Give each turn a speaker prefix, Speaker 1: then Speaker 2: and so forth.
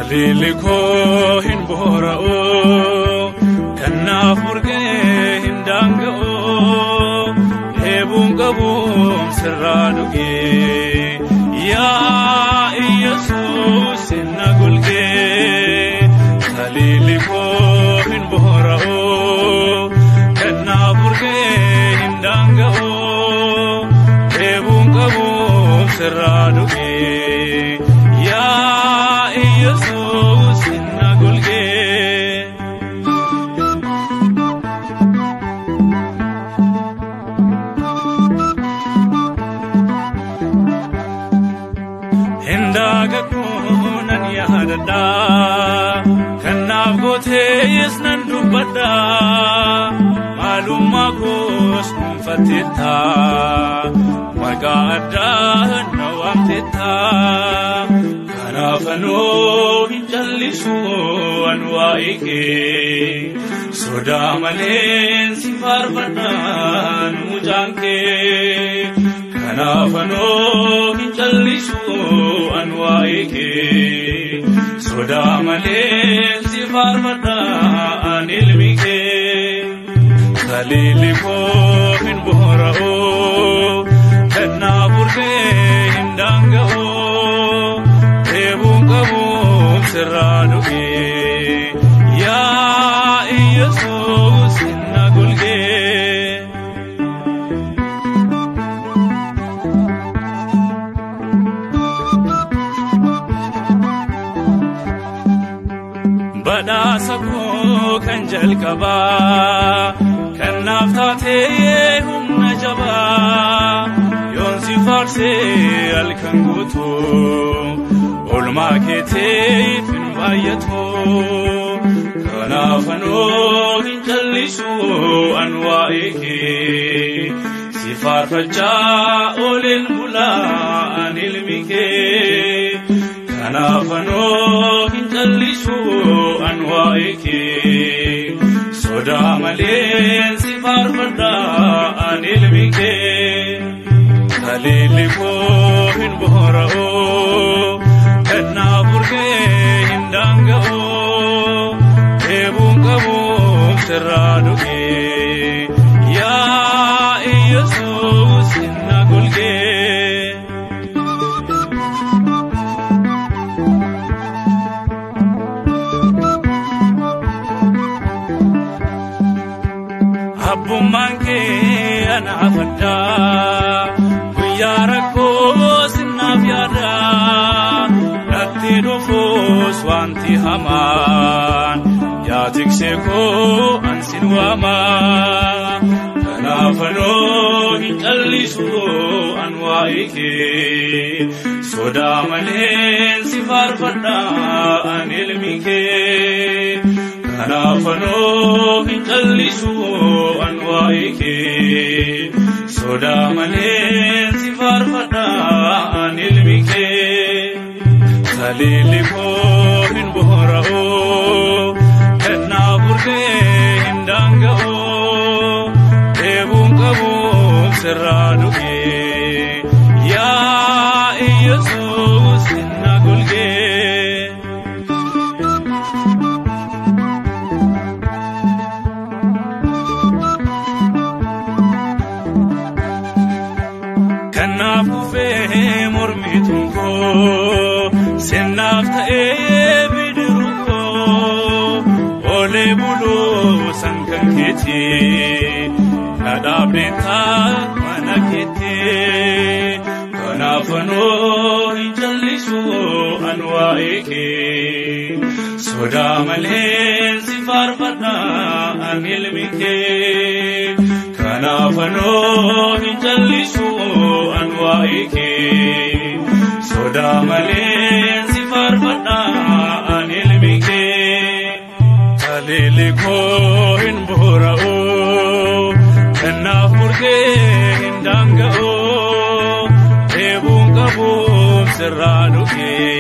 Speaker 1: Liliko hin bora'o kanaaf murgee hin daanga'o eebuun qabuun sirraa dhugee yaa Iyyasuus na gulgee. Liliko hin bora'o kanaaf murgee hin daanga'o eebuun qabuun sirraa dhugee yaa Iyyasuus na gulgee. Hindaga kunan yaadadha kanaaf gootees nan dubbadha maalummaa koos dhuunfateetta maqaa addaa na waamteetta. Kanaafuu hin jallisu an waa'ee kee sodaa malee si faarfadhaan mucaan kee. Kanaafuu hin jallisu an waa'ee kee sodaa malee si faarfadhaan ilmi kee. Lilikoo hin bora'o kanaaf murgee hin daanga'o eebuun qabuun sirraa dhugee yaa Iyyasuus na gulgee. Badhaasa koo kan jalqabaa kanaaf taatee humna jabaa yoon si faarsee halkan guutuu olmaa keetiif hin baay'atu. Kanaafuu hin jallisu an waa'ee kee si faarfachaa ooleen bulaa an ilmi kee. Kanaafuu hin jallisu an waa'ee kee sodaa malee si faarfadhaan ilmi kee. Lilikoo hin bora'o kanaaf murgee hin daanga'o eebuun qabuun sirraa dhugee yaa Iyyasuus na gulgee. Abbummaan kee anaaf addaa guyyaa rakkoo sinnaaf yaada natti dhufuus wanti hamaan yaa tiksee koo an sin waama. Kanaafuu hin jallisu an waa'ee kee sodaa malee si faarfadhaan ilmi kee. Kanaafuu hin jallisu an waa'ee kee sodaa malee si faarfadhaan ilmi kee. Lilikoo hin bora'o kanaaf murgee hin daanga'o eebuun qabuun sirraa dhugee yaa Iyyasuus na gulgee. Kanaaf dhufee mormituun koo sinnaaf ta'ee bidiruu koo oolee buluu sankan keetii na dhaabdeettaa mana keetii. Kanaafuu hin jallisu an waa'ee kee sodaa malee si faarfadhaan ilmi kee. Kanaafuu hin jallisu an soda maleen si farfadha ani ilmikee haleeli koo hin boora'u kanaaf murtee hin daanga'u eebuun qabuun sirraa dhugee